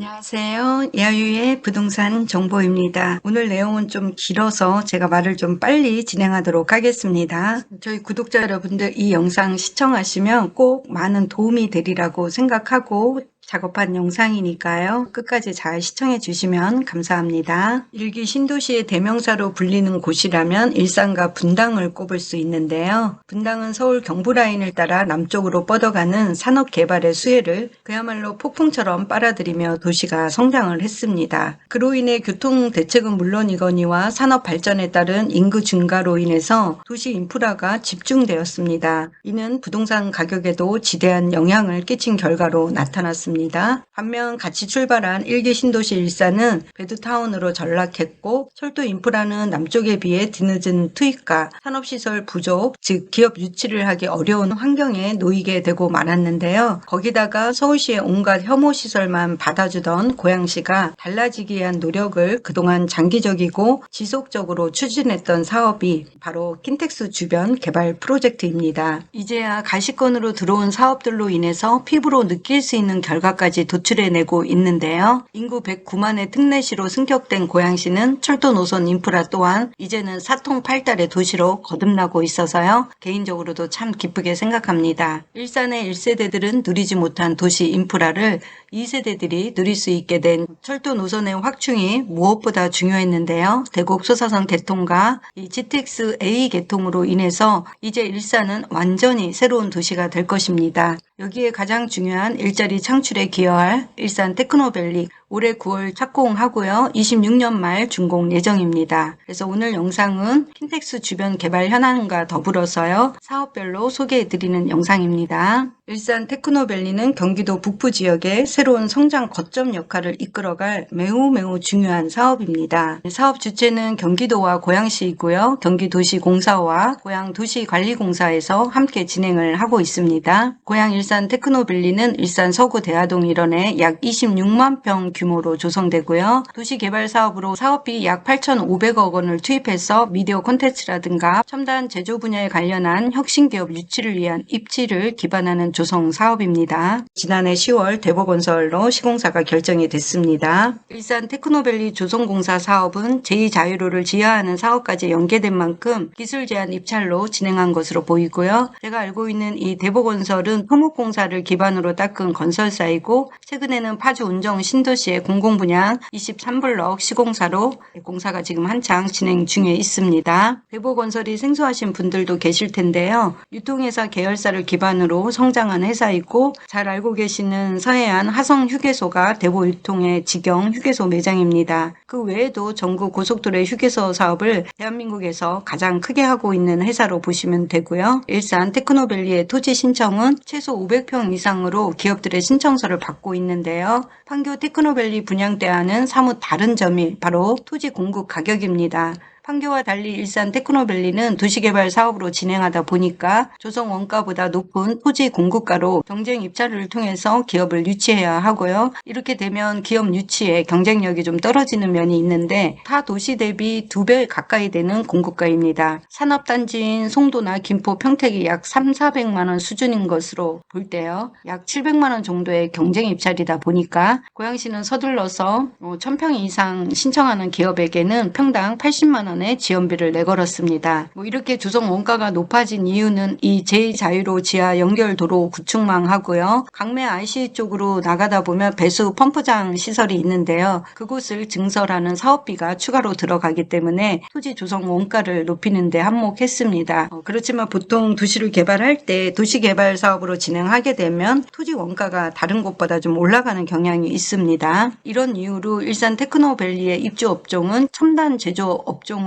안녕하세요. 야유의 부동산 정보입니다. 오늘 내용은 좀 길어서 제가 말을 좀 빨리 진행하도록 하겠습니다. 저희 구독자 여러분들 이 영상 시청하시면 꼭 많은 도움이 되리라고 생각하고 작업한 영상이니까요. 끝까지 잘 시청해 주시면 감사합니다. 일기 신도시의 대명사로 불리는 곳이라면 일산과 분당을 꼽을 수 있는데요. 분당은 서울 경부라인을 따라 남쪽으로 뻗어가는 산업개발의 수혜를 그야말로 폭풍처럼 빨아들이며 도시가 성장을 했습니다. 그로 인해 교통대책은 물론이거니와 산업 발전에 따른 인구 증가로 인해서 도시 인프라가 집중되었습니다. 이는 부동산 가격에도 지대한 영향을 끼친 결과로 나타났습니다. 반면 같이 출발한 일기 신도시 일산은 베드타운으로 전락했고 철도 인프라는 남쪽에 비해 뒤늦은 투입과 산업시설 부족, 즉 기업 유치를 하기 어려운 환경에 놓이게 되고 말았는데요. 거기다가 서울시의 온갖 혐오시설만 받아주던 고양시가 달라지기 위한 노력을 그동안 장기적이고 지속적으로 추진했던 사업이 바로 킨텍스 주변 개발 프로젝트입니다. 이제야 가시권으로 들어온 사업들로 인해서 피부로 느낄 수 있는 결과까지 도출해내고 있는데요. 인구 109만의 특례시로 승격된 고양시는 철도 노선 인프라 또한 이제는 사통팔달의 도시로 거듭나고 있어서요. 개인적으로도 참 기쁘게 생각합니다. 일산의 1세대들은 누리지 못한 도시 인프라를 2세대들이 누릴 수 있게 된 철도 노선의 확충이 무엇보다 중요했는데요. 대곡 소사선 개통과 이 GTX A 개통으로 인해서 이제 일산은 완전히 새로운 도시가 될 것입니다. 여기에 가장 중요한 일자리 창출에 기여할 일산 테크노밸리 올해 9월 착공하고요. 26년 말 준공 예정입니다. 그래서 오늘 영상은 킨텍스 주변 개발 현안과 더불어서요. 사업별로 소개해드리는 영상입니다. 일산 테크노밸리는 경기도 북부 지역의 새로운 성장 거점 역할을 이끌어갈 매우 중요한 사업입니다. 사업 주체는 경기도와 고양시이고요. 경기도시공사와 고양도시관리공사에서 함께 진행을 하고 있습니다. 고양 일산 테크노밸리는 일산 서구 대하동 일원에 약 26만 평 규모로 조성되고요. 도시개발 사업으로 사업비 약 8,500억 원을 투입해서 미디어 콘텐츠라든가 첨단 제조 분야에 관련한 혁신기업 유치를 위한 입지를 기반하는 조성 사업입니다. 지난해 10월 대보건설로 시공사가 결정이 됐습니다. 일산 테크노밸리 조성공사 사업은 제2자유로를 지하하는 사업까지 연계된 만큼 기술 제한 입찰로 진행한 것으로 보이고요. 제가 알고 있는 이 대보건설은 토목공사를 기반으로 닦은 건설사이고 최근에는 파주 운정 신도시의 공공분양 23블럭 시공사로 공사가 지금 한창 진행 중에 있습니다. 대보건설이 생소하신 분들도 계실 텐데요. 유통회사 계열사를 기반으로 성장한 회사이고 잘 알고 계시는 서해안 화성휴게소가 대보유통의 직영 휴게소 매장입니다. 그 외에도 전국 고속도로의 휴게소 사업을 대한민국에서 가장 크게 하고 있는 회사로 보시면 되고요. 일산 테크노밸리의 토지 신청은 최소 500평 이상으로 기업들의 신청서를 받고 있는데요. 판교 테크노밸리 분양대와는 사뭇 다른 점이 바로 토지 공급 가격입니다. 판교와 달리 일산 테크노밸리는 도시개발 사업으로 진행하다 보니까 조성 원가보다 높은 토지 공급가로 경쟁 입찰을 통해서 기업을 유치해야 하고요. 이렇게 되면 기업 유치에 경쟁력이 좀 떨어지는 면이 있는데 타 도시 대비 2배 가까이 되는 공급가입니다. 산업단지인 송도나 김포, 평택이 약 3,400만 원 수준인 것으로 볼 때요. 약 700만 원 정도의 경쟁 입찰이다 보니까 고양시는 서둘러서 1,000평 이상 신청하는 기업에게는 평당 80만 원의 지원비를 내걸었습니다. 이렇게 조성 원가가 높아진 이유는 이 제2자유로 지하 연결도로 구축망하고요. 강매 IC 쪽으로 나가다 보면 배수 펌프장 시설이 있는데요. 그곳을 증설하는 사업비가 추가로 들어가기 때문에 토지 조성 원가를 높이는 데 한몫했습니다. 그렇지만 보통 도시를 개발할 때 도시개발 사업으로 진행하게 되면 토지 원가가 다른 곳보다 좀 올라가는 경향이 있습니다. 이런 이유로 일산 테크노밸리의 입주 업종은 첨단 제조 업종으로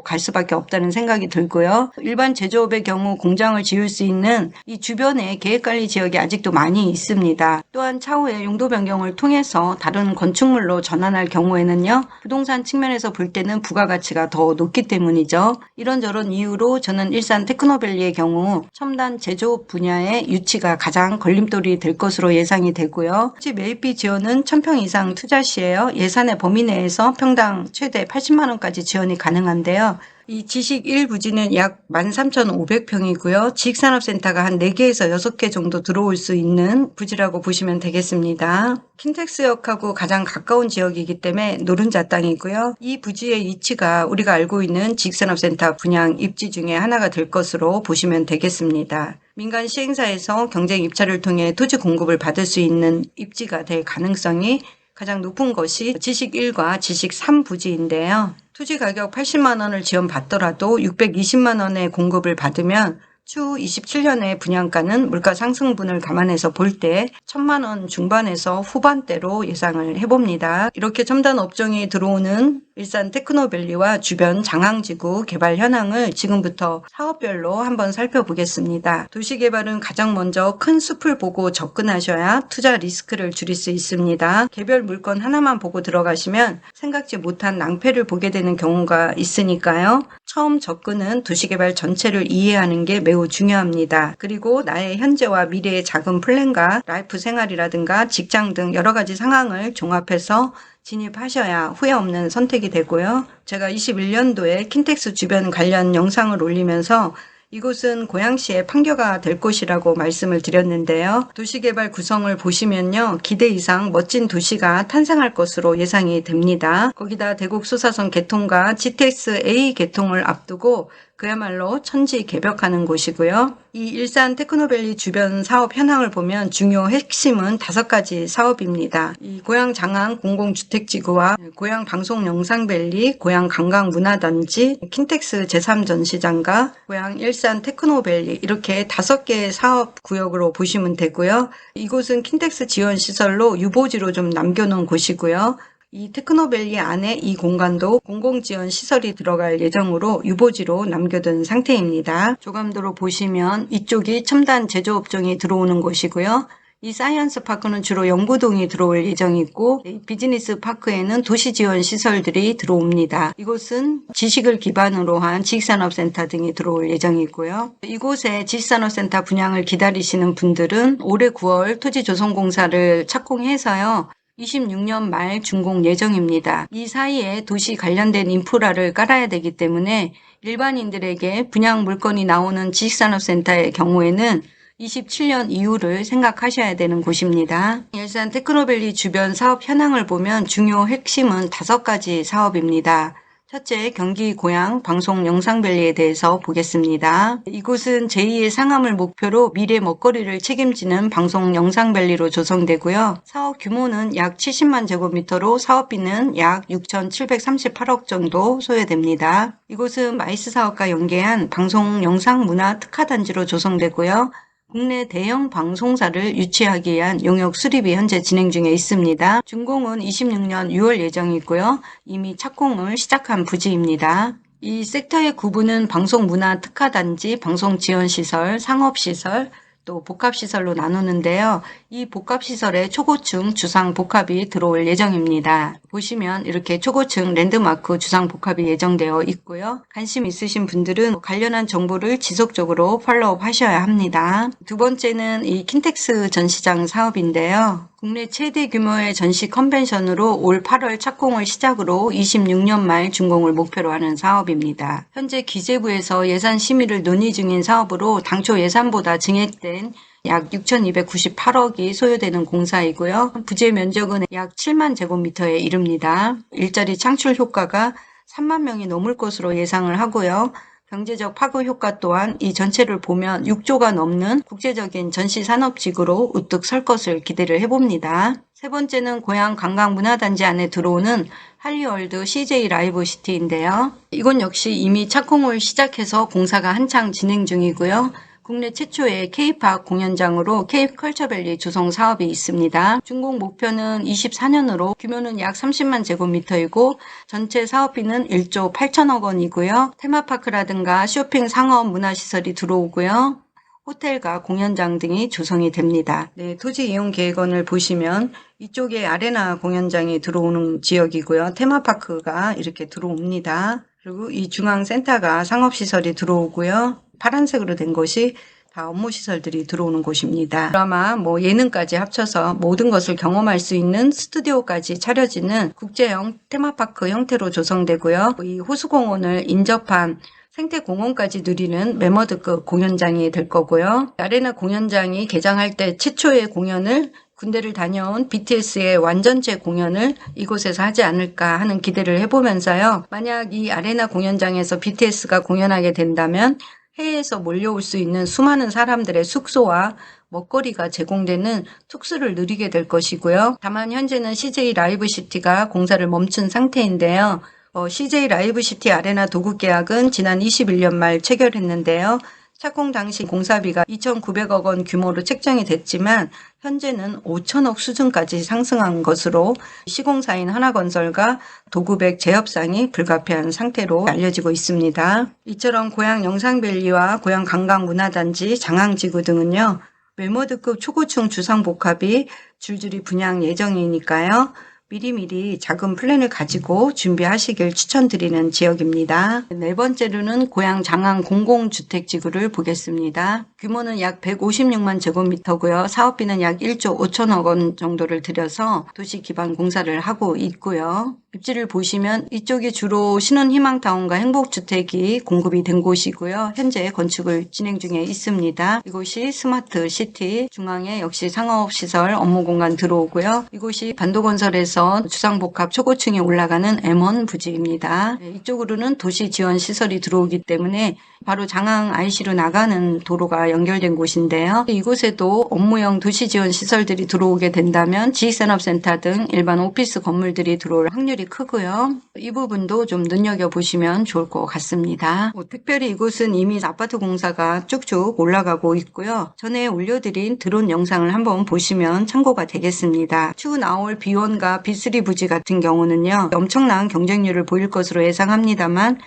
갈 수밖에 없다는 생각이 들고요. 일반 제조업의 경우 공장을 지을 수 있는 이 주변에 계획관리 지역이 아직도 많이 있습니다. 또한 차후에 용도 변경을 통해서 다른 건축물로 전환할 경우에는요. 부동산 측면에서 볼 때는 부가가치가 더 높기 때문이죠. 이런저런 이유로 저는 일산 테크노밸리의 경우 첨단 제조업 분야의 유치가 가장 걸림돌이 될 것으로 예상이 되고요. 토지 매입비 지원은 1,000평 이상 투자 시에요. 예산의 범위 내에서 평당 최대 80만 원까지 지원이 가능한데요. 이 지식 1부지는 약 13,500평이고요. 지식산업센터가 한 4개에서 6개 정도 들어올 수 있는 부지라고 보시면 되겠습니다. 킨텍스역하고 가장 가까운 지역이기 때문에 노른자 땅이고요. 이 부지의 위치가 우리가 알고 있는 지식산업센터 분양 입지 중에 하나가 될 것으로 보시면 되겠습니다. 민간 시행사에서 경쟁 입찰을 통해 토지 공급을 받을 수 있는 입지가 될 가능성이 가장 높은 것이 지식 1과 지식 3 부지인데요. 토지 가격 80만 원을 지원받더라도 620만 원의 공급을 받으면 추후 27년의 분양가는 물가 상승분을 감안해서 볼 때 1,000만 원 중반에서 후반대로 예상을 해봅니다. 이렇게 첨단 업종이 들어오는 일산 테크노밸리와 주변 장항지구 개발 현황을 지금부터 사업별로 한번 살펴보겠습니다. 도시개발은 가장 먼저 큰 숲을 보고 접근하셔야 투자 리스크를 줄일 수 있습니다. 개별 물건 하나만 보고 들어가시면 생각지 못한 낭패를 보게 되는 경우가 있으니까요. 처음 접근은 도시개발 전체를 이해하는 게 매우 중요합니다. 그리고 나의 현재와 미래의 작은 플랜과 라이프 생활이라든가 직장 등 여러 가지 상황을 종합해서 진입하셔야 후회 없는 선택이 되고요. 제가 21년도에 킨텍스 주변 관련 영상을 올리면서 이곳은 고양시의 판교가 될 곳이라고 말씀을 드렸는데요. 도시개발 구성을 보시면요. 기대 이상 멋진 도시가 탄생할 것으로 예상이 됩니다. 거기다 대곡 수사선 개통과 GTX A 개통을 앞두고 그야말로 천지개벽하는 곳이고요. 이 일산 테크노밸리 주변 사업 현황을 보면 중요 핵심은 5가지 사업입니다. 이 고양 장항 공공주택지구와 고양 방송영상밸리, 고양 관광문화단지, 킨텍스 제3전시장과 고양 일산 테크노밸리 이렇게 5개의 사업 구역으로 보시면 되고요. 이곳은 킨텍스 지원시설로 유보지로 좀 남겨놓은 곳이고요. 이 테크노밸리 안에 이 공간도 공공지원 시설이 들어갈 예정으로 유보지로 남겨둔 상태입니다. 조감도로 보시면 이쪽이 첨단 제조업종이 들어오는 곳이고요. 이 사이언스 파크는 주로 연구동이 들어올 예정이고 이 비즈니스 파크에는 도시지원 시설들이 들어옵니다. 이곳은 지식을 기반으로 한 지식산업센터 등이 들어올 예정이고요. 이곳에 지식산업센터 분양을 기다리시는 분들은 올해 9월 토지조성공사를 착공해서요. 26년 말 준공 예정입니다. 이 사이에 도시 관련된 인프라를 깔아야 되기 때문에 일반인들에게 분양 물건이 나오는 지식산업센터의 경우에는 27년 이후를 생각하셔야 되는 곳입니다. 일산 테크노밸리 주변 사업 현황을 보면 중요 핵심은 5가지 사업입니다. 첫째, 경기 고양 방송 영상밸리에 대해서 보겠습니다. 이곳은 제2의 상암을 목표로 미래 먹거리를 책임지는 방송 영상밸리로 조성되고요. 사업 규모는 약 70만 제곱미터로 사업비는 약 6,738억 정도 소요됩니다. 이곳은 마이스 사업과 연계한 방송 영상 문화 특화단지로 조성되고요. 국내 대형 방송사를 유치하기 위한 용역 수립이 현재 진행 중에 있습니다. 준공은 26년 6월 예정이고요. 이미 착공을 시작한 부지입니다. 이 섹터의 구분은 방송문화특화단지, 방송지원시설, 상업시설, 또 복합시설로 나누는데요. 이 복합시설에 초고층 주상복합이 들어올 예정입니다. 보시면 이렇게 초고층 랜드마크 주상복합이 예정되어 있고요. 관심 있으신 분들은 관련한 정보를 지속적으로 팔로우 하셔야 합니다. 두 번째는 이 킨텍스 전시장 사업인데요. 국내 최대 규모의 전시 컨벤션으로 올 8월 착공을 시작으로 26년 말 준공을 목표로 하는 사업입니다. 현재 기재부에서 예산 심의를 논의 중인 사업으로 당초 예산보다 증액된 약 6,298억이 소요되는 공사이고요. 부지 면적은 약 7만 제곱미터에 이릅니다. 일자리 창출 효과가 3만 명이 넘을 것으로 예상을 하고요. 경제적 파급 효과 또한 이 전체를 보면 6조가 넘는 국제적인 전시산업지구로 우뚝 설 것을 기대를 해봅니다. 세 번째는 고양 관광문화단지 안에 들어오는 할리월드 CJ 라이브시티인데요. 이건 역시 이미 착공을 시작해서 공사가 한창 진행 중이고요. 국내 최초의 K-팝 공연장으로 K-컬처밸리 조성 사업이 있습니다. 준공 목표는 24년으로 규모는 약 30만 제곱미터이고 전체 사업비는 1조 8천억 원이고요. 테마파크라든가 쇼핑, 상업, 문화시설이 들어오고요. 호텔과 공연장 등이 조성이 됩니다. 네, 토지 이용 계획원을 보시면 이쪽에 아레나 공연장이 들어오는 지역이고요. 테마파크가 이렇게 들어옵니다. 그리고 이 중앙센터가 상업시설이 들어오고요. 파란색으로 된 것이 다 업무 시설들이 들어오는 곳입니다. 드라마, 예능까지 합쳐서 모든 것을 경험할 수 있는 스튜디오까지 차려지는 국제형 테마파크 형태로 조성되고요. 이 호수공원을 인접한 생태공원까지 누리는 매머드급 공연장이 될 거고요. 아레나 공연장이 개장할 때 최초의 공연을 군대를 다녀온 BTS의 완전체 공연을 이곳에서 하지 않을까 하는 기대를 해보면서요. 만약 이 아레나 공연장에서 BTS가 공연하게 된다면 해외에서 몰려올 수 있는 수많은 사람들의 숙소와 먹거리가 제공되는 특수를 누리게 될 것이고요. 다만 현재는 CJ 라이브시티가 공사를 멈춘 상태인데요. CJ 라이브시티 아레나 도급 계약은 지난 21년 말 체결했는데요. 착공 당시 공사비가 2,900억 원 규모로 책정이 됐지만 현재는 5천억 수준까지 상승한 것으로 시공사인 하나건설과 도급액 재협상이 불가피한 상태로 알려지고 있습니다. 이처럼 고양 영상밸리와 고양 관광문화단지, 장항지구 등은요. 매머드급 초고층 주상복합이 줄줄이 분양 예정이니까요. 미리미리 작은 플랜을 가지고 준비하시길 추천드리는 지역입니다. 네 번째로는 고양 장항 공공주택지구를 보겠습니다. 규모는 약 156만 제곱미터고요. 사업비는 약 1조 5천억 원 정도를 들여서 도시 기반 공사를 하고 있고요. 입지를 보시면 이쪽이 주로 신혼희망타운과 행복주택이 공급이 된 곳이고요. 현재 건축을 진행 중에 있습니다. 이곳이 스마트시티, 중앙에 역시 상업시설, 업무공간 들어오고요. 이곳이 반도건설에서 주상복합 초고층에 올라가는 M1 부지입니다. 이쪽으로는 도시지원시설이 들어오기 때문에 바로 장항 IC로 나가는 도로가 연결된 곳인데요. 이곳에도 업무용 도시지원시설들이 들어오게 된다면 지식산업센터 등 일반 오피스 건물들이 들어올 확률이 크고요. 이 부분도 좀 눈여겨보시면 좋을 것 같습니다. 특별히 이곳은 이미 아파트 공사가 쭉쭉 올라가고 있고요. 전에 올려드린 드론 영상을 한번 보시면 참고가 되겠습니다. 추후 나올 B1과 B3 부지 같은 경우는요. 엄청난 경쟁률을 보일 것으로 예상합니다만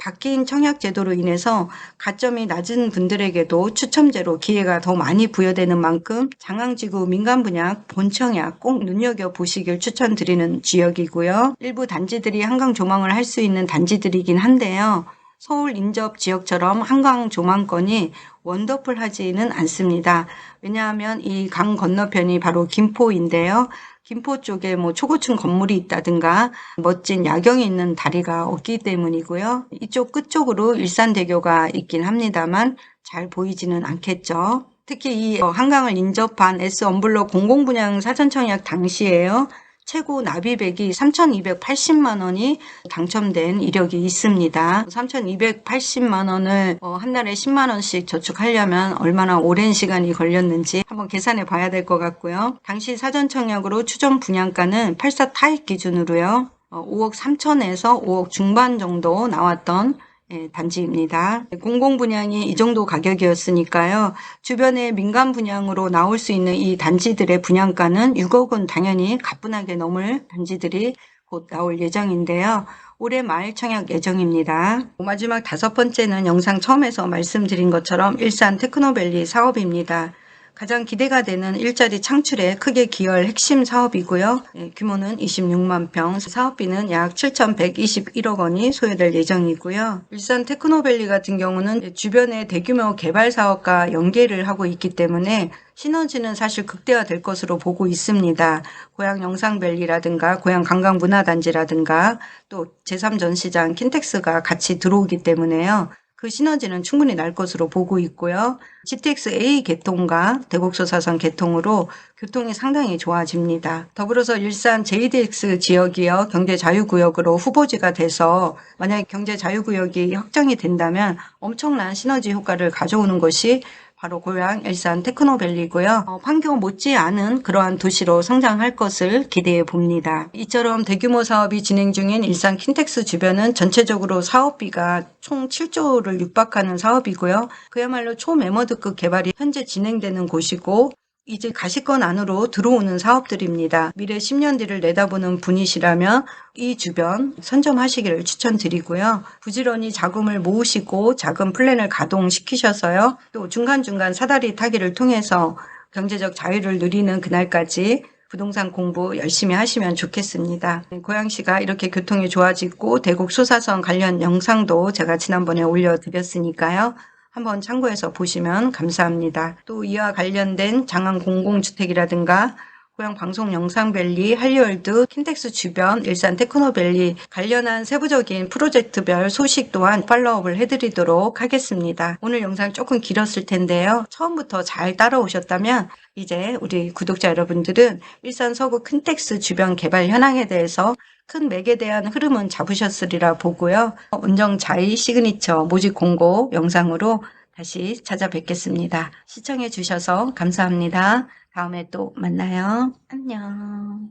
바뀐 청약 제도로 인해서 가점이 낮은 분들에게도 추첨제로 기회가 더 많이 부여되는 만큼 장항지구 민간 분양 본청약 꼭 눈여겨보시길 추천드리는 지역이고요. 일부 단지들이 한강 조망을 할 수 있는 단지들이긴 한데요. 서울 인접 지역처럼 한강 조망권이 원더풀하지는 않습니다. 왜냐하면 이 강 건너편이 바로 김포인데요. 김포 쪽에 초고층 건물이 있다든가 멋진 야경이 있는 다리가 없기 때문이고요. 이쪽 끝쪽으로 일산대교가 있긴 합니다만 잘 보이지는 않겠죠. 특히 이 한강을 인접한 S 언블럭 공공분양 사전청약 당시에요. 최고 납입액이 3,280만 원이 당첨된 이력이 있습니다. 3,280만 원을 한 달에 10만 원씩 저축하려면 얼마나 오랜 시간이 걸렸는지 한번 계산해 봐야 될 것 같고요. 당시 사전청약으로 추정 분양가는 84 타입 기준으로요. 5억 3천에서 5억 중반 정도 나왔던 단지입니다. 공공분양이 이 정도 가격이었으니까요. 주변에 민간 분양으로 나올 수 있는 이 단지들의 분양가는 6억은 당연히 가뿐하게 넘을 단지들이 곧 나올 예정인데요. 올해 말 청약 예정입니다. 마지막 다섯 번째는 영상 처음에서 말씀드린 것처럼 일산 테크노밸리 사업입니다. 가장 기대가 되는 일자리 창출에 크게 기여할 핵심 사업이고요. 규모는 26만 평, 사업비는 약 7,121억 원이 소요될 예정이고요. 일산 테크노밸리 같은 경우는 주변에 대규모 개발 사업과 연계를 하고 있기 때문에 시너지는 사실 극대화될 것으로 보고 있습니다. 고양 영상밸리라든가 고양 관광문화단지라든가 또 제3전시장 킨텍스가 같이 들어오기 때문에요. 그 시너지는 충분히 날 것으로 보고 있고요. GTX-A 개통과 대곡소사선 개통으로 교통이 상당히 좋아집니다. 더불어서 일산 JDX 지역이요. 경제자유구역으로 후보지가 돼서 만약에 경제자유구역이 확정이 된다면 엄청난 시너지 효과를 가져오는 것이 바로 고양 일산 테크노밸리고요. 판교 못지않은 그러한 도시로 성장할 것을 기대해 봅니다. 이처럼 대규모 사업이 진행 중인 일산 킨텍스 주변은 전체적으로 사업비가 총 7조를 육박하는 사업이고요. 그야말로 초매머드급 개발이 현재 진행되는 곳이고 이제 가시권 안으로 들어오는 사업들입니다. 미래 10년 뒤를 내다보는 분이시라면 이 주변 선점하시기를 추천드리고요. 부지런히 자금을 모으시고 작은 플랜을 가동시키셔서요. 또 중간중간 사다리 타기를 통해서 경제적 자유를 누리는 그날까지 부동산 공부 열심히 하시면 좋겠습니다. 고양시가 이렇게 교통이 좋아지고 대곡 소사선 관련 영상도 제가 지난번에 올려드렸으니까요. 한번 참고해서 보시면 감사합니다. 또 이와 관련된 장안 공공주택이라든가 고향 방송 영상밸리, 할리월드, 킨텍스 주변, 일산 테크노밸리 관련한 세부적인 프로젝트별 소식 또한 팔로우업을 해드리도록 하겠습니다. 오늘 영상 조금 길었을 텐데요. 처음부터 잘 따라오셨다면 이제 우리 구독자 여러분들은 일산 서구 킨텍스 주변 개발 현황에 대해서 큰 맥에 대한 흐름은 잡으셨으리라 보고요. 운정자의 시그니처 모집 공고 영상으로 다시 찾아뵙겠습니다. 시청해 주셔서 감사합니다. 다음에 또 만나요. 안녕.